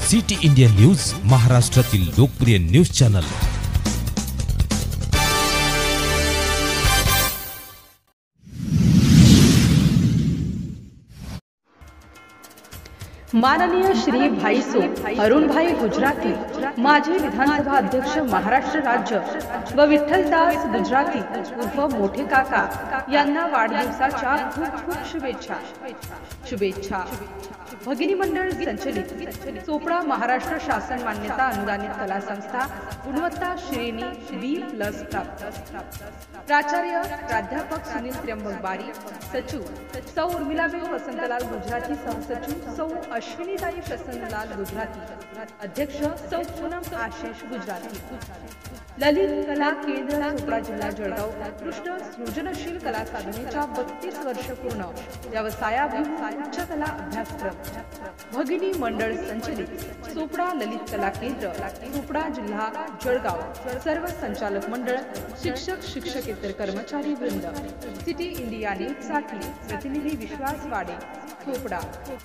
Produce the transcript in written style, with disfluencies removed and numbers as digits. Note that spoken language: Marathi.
सिटी इंडिया न्यूज, महाराष्ट्रातील लोकप्रिय न्यूज चॅनल। माननीय श्री भाईसो अरुणभाई गुजराती, माजी विधानसभा अध्यक्ष महाराष्ट्र राज्य व विठ्ठलदास गुजराती उर्फ मोठे काका यांना वाढदिवसाच्या खूप खूप शुभेच्छा। भगिनी मंडळ संचलित चोपडा महाराष्ट्र शासन मान्यता अनुदानित कला संस्था गुणवत्ता श्रेणी B+ प्राप्त। प्राचार्य प्राध्यापक सुनील त्र्यंबक बारी, सचिव सौ उर्मिलाबेन वसंतलाल गुजराती, सहसचिव सौ अश्विनीताई प्रसन्नलाल गुजराती, अध्यक्ष सौ पूनम आशिष गुजराती। ललित कला केंद्र चोपडा जिल्हा जळगाव उत्कृष्ट सृजनशील कला साधनेच्या 32 वर्ष पूर्ण व्यवसायाभिमुख उच्च कला अभ्यासक्रम। भगिनी मंडळ संचलित चोपडा ललित कला केंद्र चोपडा जिल्हा जळगाव, सर्व संचालक मंडळ, शिक्षक शिक्षकेतर कर्मचारी वृंद। सिटी इंडिया न्यूज साठी प्रतिनिधी विश्वास वाडे, चोपडा।